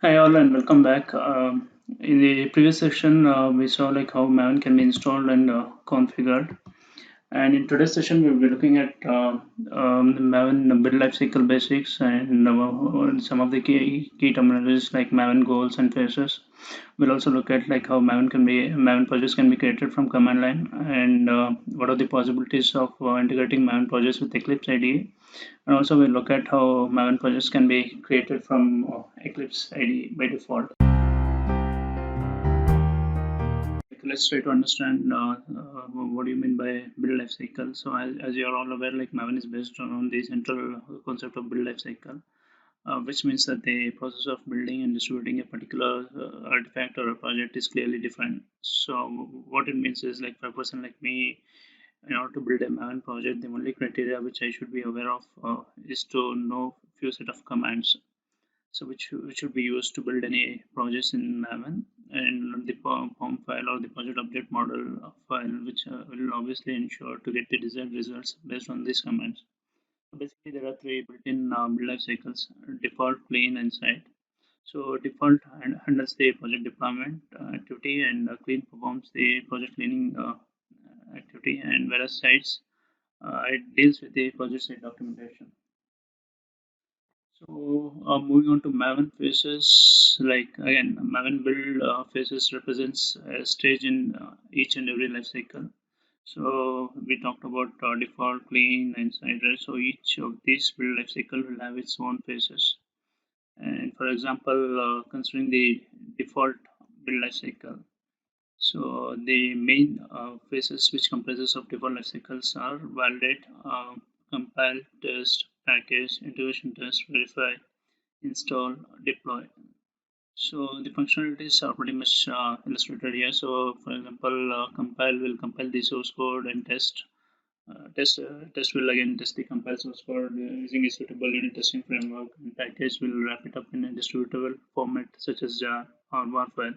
Hi all and welcome back. In the previous section, we saw like how Maven can be installed and configured. And in today's session, we'll be looking at the Maven build lifecycle basics and some of the key terminologies like Maven goals and phases. We'll also look at like how Maven projects can be created from command line and what are the possibilities of integrating Maven projects with Eclipse IDE. And also we'll look at how Maven projects can be created from Eclipse IDE by default. Let's try to understand what do you mean by build life cycle. So as you are all aware, like Maven is based on the central concept of build life cycle, which means that the process of building and distributing a particular artifact or a project is clearly defined. So what it means is like for a person like me, in order to build a Maven project, the only criteria which I should be aware of is to know few set of commands, so which should be used to build any projects in Maven, and the form file or the project object model file, which will obviously ensure to get the desired results based on these commands. Basically, there are three built-in build life cycles: default, clean, and site. So default handles the project deployment activity, and clean performs the project cleaning activity, and whereas sites it deals with the project site documentation. So moving on to Maven phases, like again, Maven build phases represents a stage in each and every life cycle. So we talked about default, clean, and side, right? So each of these build life cycle will have its own phases. And for example, considering the default build life cycle, so the main phases which comprises of default life cycles are validate, compile, test, package, integration test, verify, install, deploy. So the functionalities are pretty much illustrated here. So for example, compile will compile the source code and test will again test the compile source code using a suitable unit testing framework, and package will wrap it up in a distributable format such as jar or war file.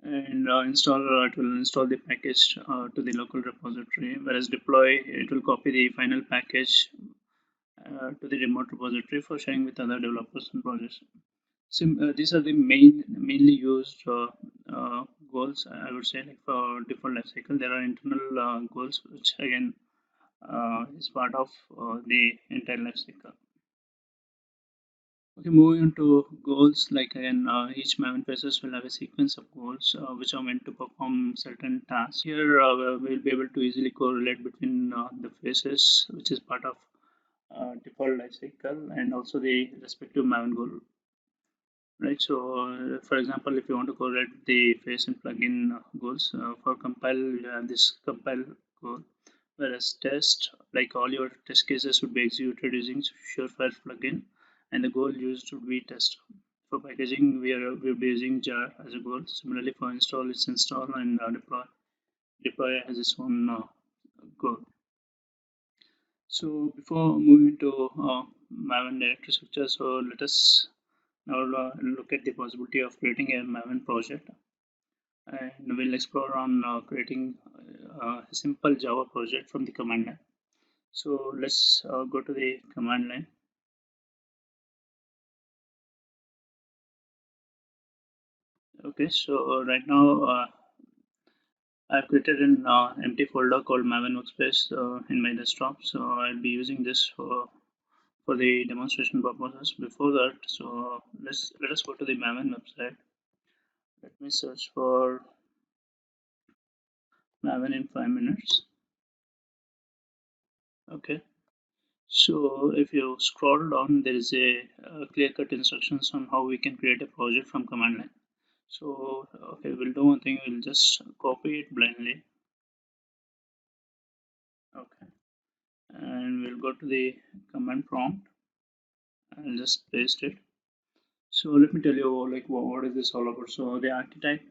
And install it will install the package to the local repository, whereas deploy it will copy the final package to the remote repository for sharing with other developers and projects. These are the mainly used goals. I would say like for default lifecycle, there are internal goals which again is part of the entire lifecycle. Okay, moving on to goals, like again, each Maven phases will have a sequence of goals which are meant to perform certain tasks. Here, we'll be able to easily correlate between the phases, which is part of default lifecycle, and also the respective Maven goal. Right, so for example, if you want to correlate the phase and plugin goals for compile, you have this compile goal, whereas test, like all your test cases would be executed using Surefire plugin, and the goal used would be test. For packaging, we'll be using jar as a goal. Similarly, for install, it's install, and deploy has its own goal. So before moving to Maven directory structure, so let us now look at the possibility of creating a Maven project, and we'll explore on creating a simple Java project from the command line. So let's go to the command line. Okay, so right now I've created an empty folder called Maven Workspace in my desktop. So I'll be using this for the demonstration purposes. Before that, so let us go to the Maven website. Let me search for Maven in 5 minutes. Okay. So if you scroll down, there is a clear-cut instructions on how we can create a project from command line. So okay, we'll do one thing. We'll just copy it blindly. Okay, and we'll go to the command prompt and just paste it. So let me tell you like what is this all about. So the archetype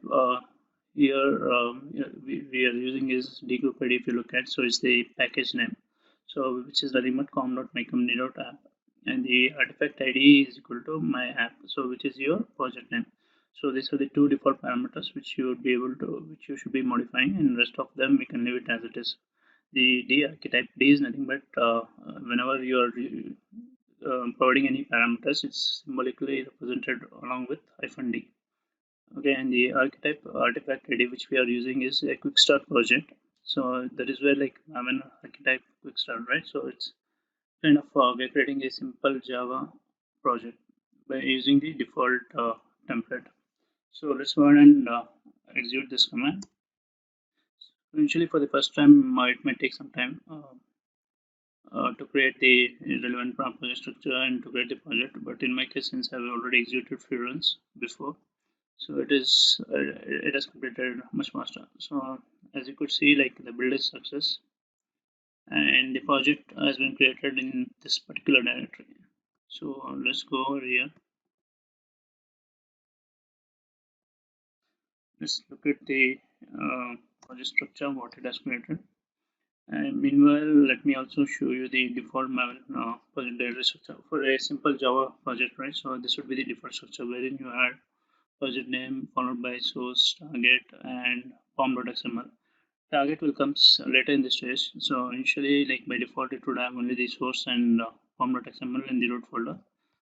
here yeah, we are using is dgroup ID. If you look at, so it's the package name. So which is the remote.com.mycompany.app, and the artifact ID is equal to my app. So which is your project name. So these are the two default parameters which you would be able to, which you should be modifying, and rest of them we can leave it as it is. The D archetype D is nothing but whenever you are providing any parameters, it's symbolically represented along with -d. Okay, and the artifact ID which we are using is a quick start project. So that is where like Maven archetype quick start, right? So it's kind of we're creating a simple Java project by using the default template. So let's go ahead and execute this command. Usually for the first time, it might take some time to create the relevant project structure and to create the project. But in my case, since I've already executed few runs before, so it has completed much faster. So as you could see, like the build is success, and the project has been created in this particular directory. So let's go over here. Let's look at the project structure, what it has created. And meanwhile, let me also show you the default Maven project directory structure for a simple Java project, right? So this would be the default structure wherein you add project name followed by source, target, and form.xml. Target will comes later in the stage. So initially, like by default, it would have only the source and form.xml in the root folder,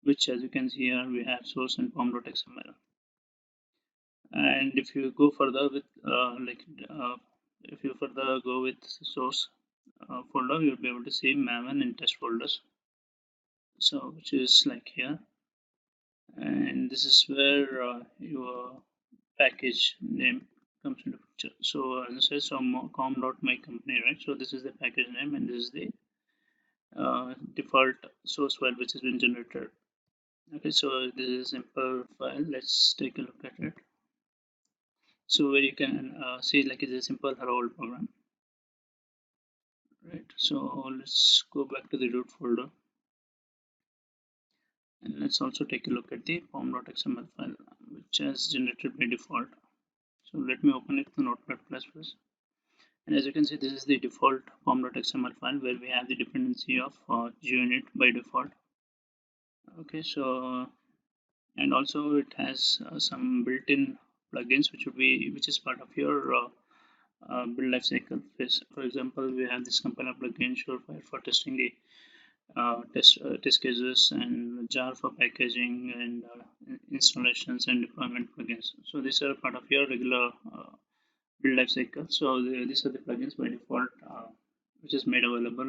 which as you can see here, we have source and form.xml. And if you go further with if you further go with source folder, you'll be able to see Maven in test folders. So which is like here, and this is where your package name comes into picture. So as I said, so com.mycompany, right? So this is the package name, and this is the default source file which has been generated. Okay, so this is a simple file. Let's take a look at it. So where you can see like it's a simple hello world program, right? So let's go back to the root folder, and let's also take a look at the form.xml file which has generated by default. So let me open it to Notepad++. And as you can see, this is the default form.xml file where we have the dependency of GUnit by default. Okay, so and also it has some built-in plugins which is part of your build lifecycle phase. For example, we have this compiler plugin Surefire for testing the test cases, and jar for packaging, and installations and deployment plugins. So these are part of your regular build lifecycle. So these are the plugins by default, which is made available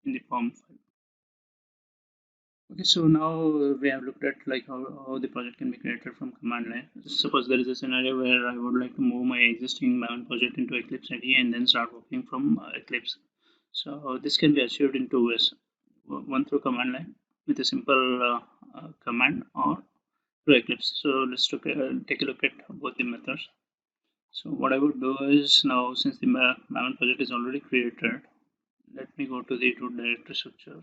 in the form file. Okay, so now we have looked at like how the project can be created from command line. Suppose there is a scenario where I would like to move my existing Maven project into Eclipse IDE and then start working from Eclipse. So this can be achieved in two ways. One through command line with a simple command, or through Eclipse. So let's take a look at both the methods. So what I would do is, now since the Maven project is already created, let me go to the root directory structure.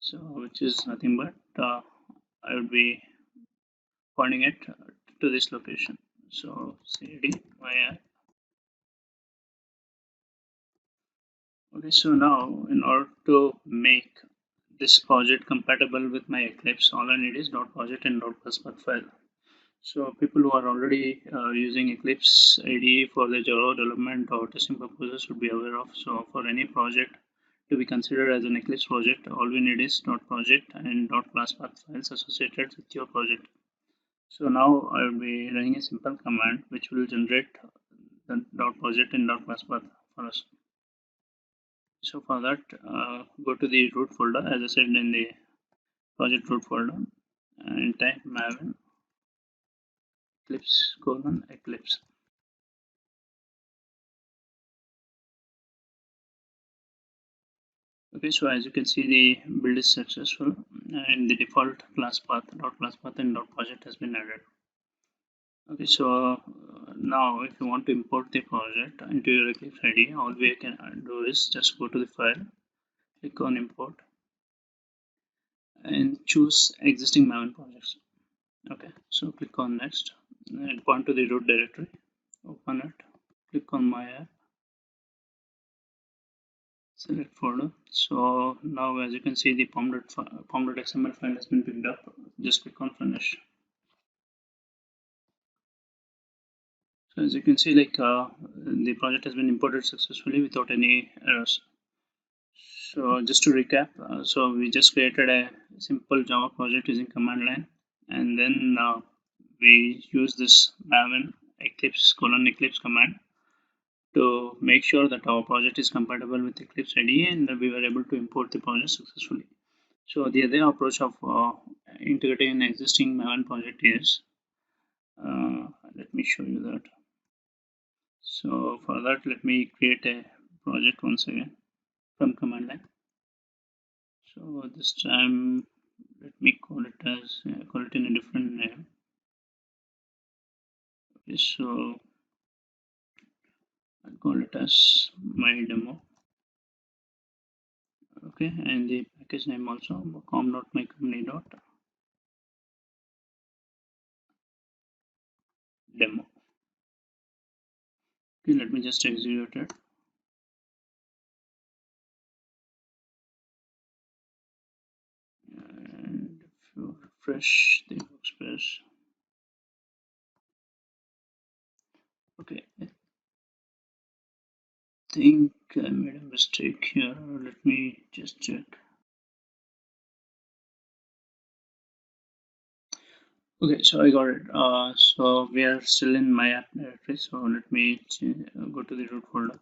So which is nothing but I would be pointing it to this location. So cd my. Okay, so now in order to make this project compatible with my Eclipse, all I need is .project and .path file. So people who are already using Eclipse IDE for their Java development or testing purposes should be aware of. So for any project to be considered as an Eclipse project, all we need is .project and .class path files associated with your project. So now I will be running a simple command which will generate the .project and .class path for us. So for that, go to the root folder, as I said, in the project root folder, and type Maven Eclipse Eclipse. Okay, so as you can see, the build is successful, and the default class path and .project has been added. Okay, so now if you want to import the project into your Eclipse IDE, all we can do is just go to the file, click on import, and choose existing Maven projects. Okay, so click on next and point to the root directory, open it, click on my app, select folder. So now as you can see, the pom.xml file has been picked up. Just click on finish. So as you can see, like the project has been imported successfully without any errors. So just to recap, so we just created a simple Java project using command line, and then we use this Maven Eclipse Eclipse command to make sure that our project is compatible with Eclipse IDE, and we were able to import the project successfully. So the other approach of integrating an existing Maven project is, let me show you that. So for that, let me create a project once again from command line. So this time, let me call it as call it in a different name. Okay, so I'll call it as my demo. Okay, and the package name also com.mycompany.demo. Okay, let me just execute it. And if you refresh the workspace, okay, I think I made a mistake here. Let me just check. Okay, so I got it. So we are still in my app directory. So let me go to the root folder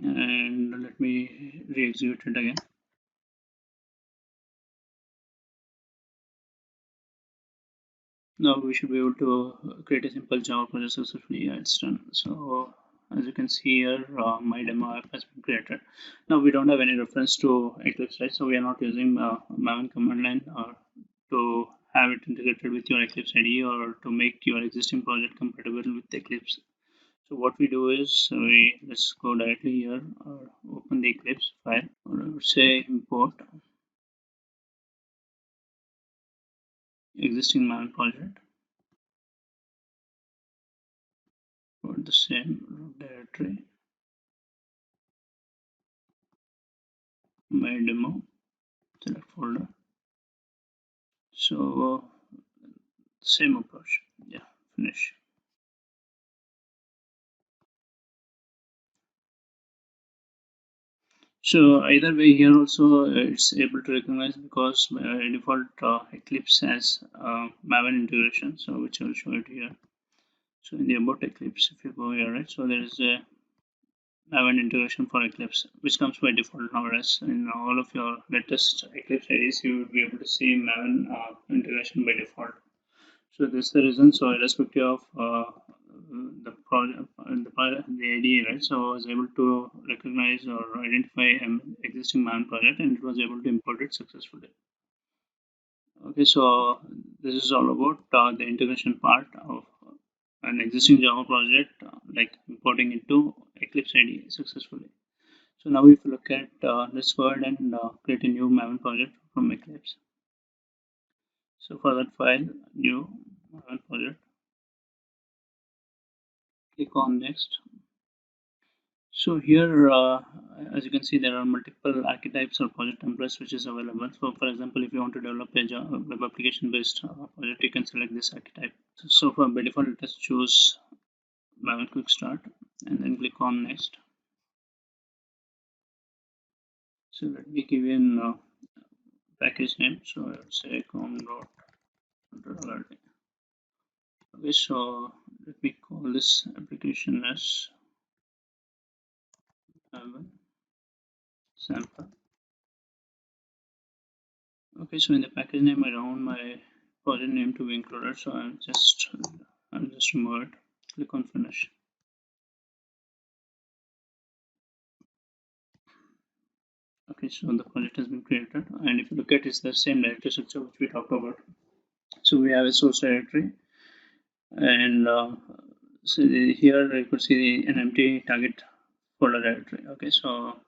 and let me re-execute it again. Now we should be able to create a simple Java project successfully. Yeah, it's done. So as you can see here, my demo app has been created. Now we don't have any reference to Eclipse, right? So we are not using Maven command line to have it integrated with your Eclipse IDE or to make your existing project compatible with Eclipse. So what we do is let's go directly here or open the Eclipse file, or I would say import existing Maven project for the same root directory, my demo, select folder. So same approach. Yeah, finish. So either way here also it's able to recognize because by default Eclipse has Maven integration. So which I will show it here. So in the about Eclipse, if you go here, right? So there is a Maven integration for Eclipse, which comes by default nowadays. In all of your latest Eclipse IDs, you will be able to see Maven integration by default. So this is the reason. So irrespective of the project, the IDE, right? So I was able to recognize or identify an existing Maven project, and it was able to import it successfully. Okay, so this is all about the integration part of an existing Java project, like importing into Eclipse IDE successfully. So now if you look at, let's go ahead and create a new Maven project from Eclipse. So for that file, new Maven project, click on next. So here, as you can see, there are multiple archetypes or project templates which is available. So for example, if you want to develop a Java web application based project, you can select this archetype. So for by default, let's choose Maven Quick Start and then click on next. So let me give you a package name. So I would say Suntaragali. Okay, so let me call this application as Maven sample. Okay, so in the package name, I don't want my project name to be included, so I'll just remove it. Click on finish. Okay, so the project has been created, and if you look at it's the same directory structure which we talked about. So we have a source directory, and so here you could see an empty target folder directory. Okay, so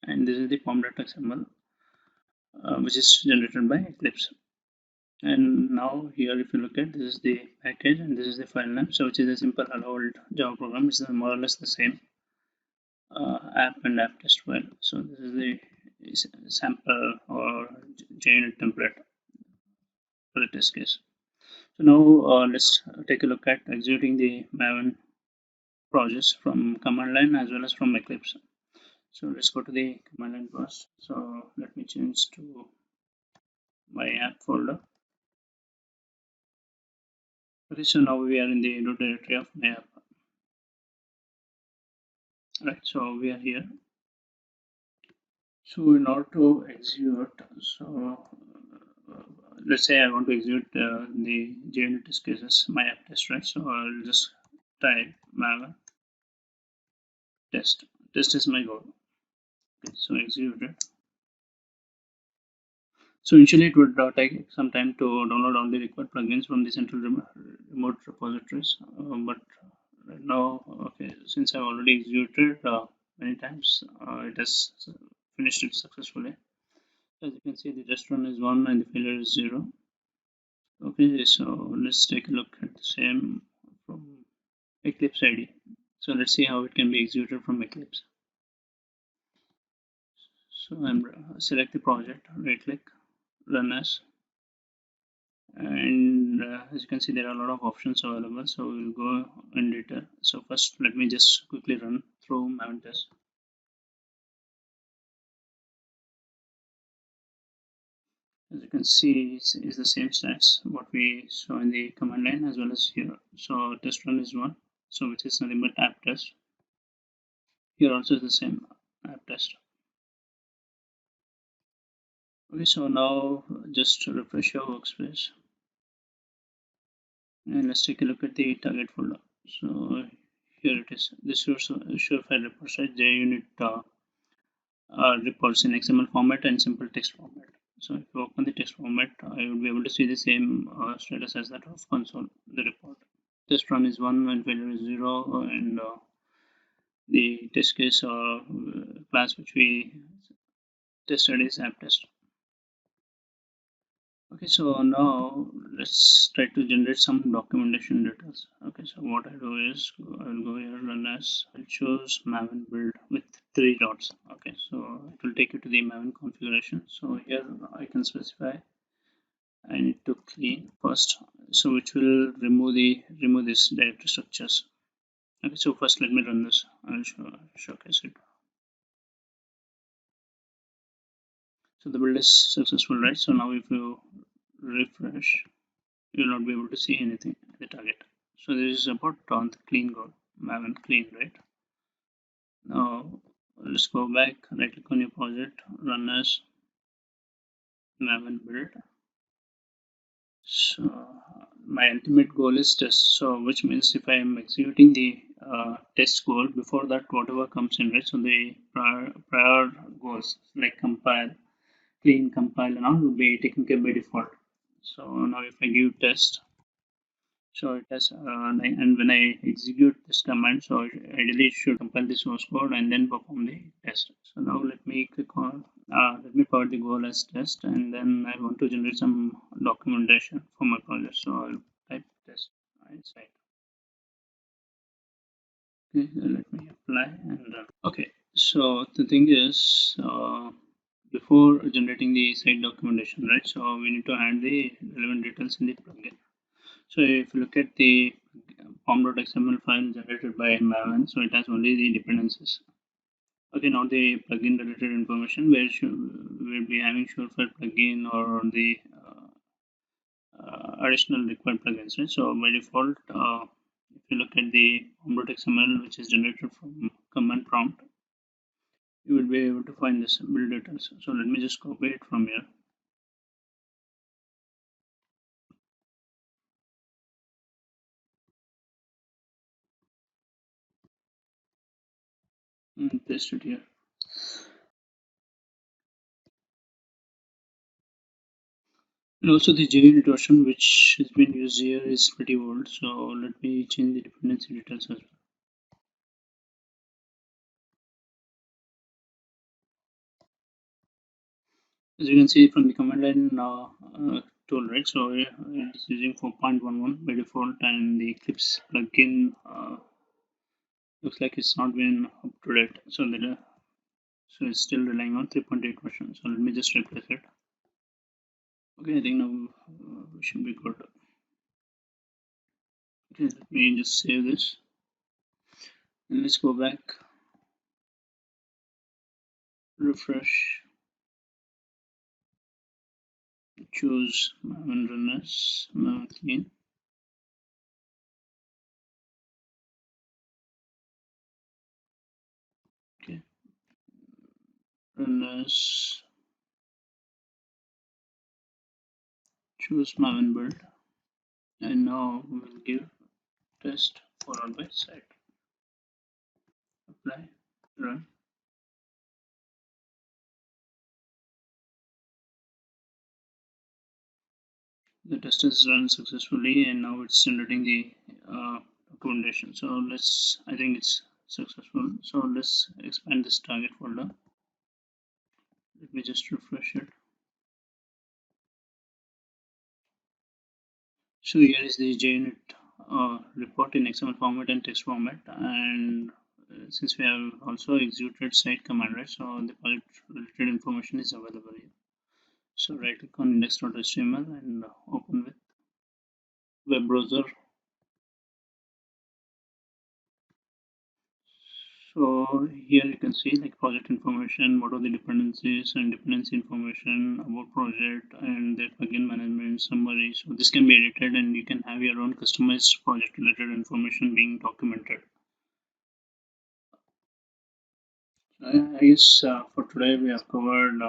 and this is the pom.xml which is generated by Eclipse. And now here if you look at, this is the package and this is the file name, so which is a simple hello world Java program. It's more or less the same app and app test file. So this is the sample or JUnit template for the test case. So now let's take a look at executing the Maven projects from command line as well as from Eclipse. So let's go to the command line first. So let me change to my app folder. Okay, so now we are in the root directory of my app. Right, so we are here. So in order to execute, so let's say I want to execute the JUnit test cases, my app test, right? So I'll just type Maven test. Test is my goal. Okay, so execute it. So initially it would take some time to download all the required plugins from the central remote repositories. But right now, okay, since I've already executed many times, it has finished it successfully. As you can see, the test run is 1 and the failure is 0. Okay, so let's take a look at the same from Eclipse IDE. So let's see how it can be executed from Eclipse. So I'm select the project, right click, run as, and as you can see there are a lot of options available, so we'll go in detail. So first let me just quickly run through Maven test. As you can see, it's the same stats what we saw in the command line as well as here. So test run is 1, so which is nothing but app test. Here also is the same app test. Okay, so now just refresh your workspace and let's take a look at the target folder. So here it is. This is surefire reports, right? JUnit reports in XML format and simple text format. So if you open the text format, I would be able to see the same status as that of console, the report. Test run is 1 and failure is 0, and the test case class which we tested is app test. Okay, so now let's try to generate some documentation details. Okay, so what I do is I will go here, run as, I'll choose Maven build with 3 dots. Okay, so it will take you to the Maven configuration. So here I can specify I need to clean first, so which will remove this directory structures. Okay, so first let me run this. I'll showcase it. So the build is successful, right? So now if you refresh, you will not be able to see anything in the target. So this is about on the clean goal, Maven clean, right? Now let's go back, right click on your project, run as Maven build. So my ultimate goal is test. So which means if I am executing the test goal, before that whatever comes in, right? So the prior goals like compile, clean, compile, and all will be taken care by default. So now if I give test, so it has, and when I execute this command, so ideally it should compile the source code and then perform the test. So now let me click on, let me forward the goal as test, and then I want to generate some documentation for my project. So I'll type test inside. Okay, let me apply and run. Okay, so the thing is, before generating the site documentation, right? So we need to add the relevant details in the plugin. So if you look at the form.xml file generated by Maven, so it has only the dependencies. Okay, not the plugin related information where we'll be having surefire plugin or the additional required plugins, right? So by default, if you look at the form.xml which is generated from command prompt, you will be able to find this build details. So let me just copy it from here and paste it here. And also the JUnit version which has been used here is pretty old, so let me change the dependency details as well. As you can see from the command line tool, right? So it is using 4.11 by default, and the Eclipse plugin looks like it's not been up to date. So it's still relying on 3.8 version. So let me just replace it. Okay, I think now we should be good. Okay, let me just save this and let's go back. refresh, choose Maven runners, Maven clean. Okay, runners, choose Maven build, and now we will give test followed by set. Apply, run. The test is run successfully, and now it's generating the documentation. So I think it's successful. So let's expand this target folder. Let me just refresh it. So here is the JUnit report in XML format and text format, and since we have also executed site command, right, so the project related information is available here. So right click on index.html and open with web browser. So here you can see like project information, what are the dependencies and dependency information about project and their plugin management summary. So this can be edited and you can have your own customized project related information being documented. I guess for today we have covered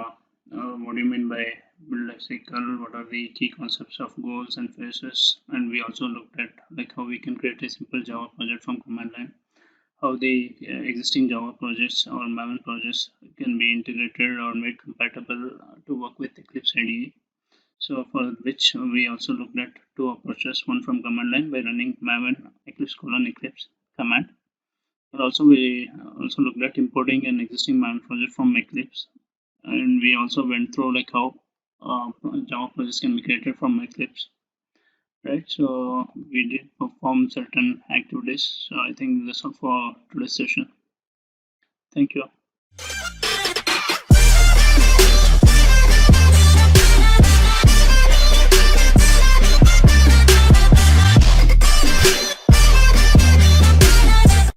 what do you mean by build life cycle, what are the key concepts of goals and phases, and we also looked at like how we can create a simple Java project from command line, how the existing Java projects or Maven projects can be integrated or made compatible to work with Eclipse IDE. So for which we also looked at two approaches, one from command line by running Maven Eclipse Eclipse command, but also we also looked at importing an existing Maven project from Eclipse, and we also went through like how Java projects can be created from Eclipse, right? So we did perform certain activities. So I think that's all for today's session. Thank you.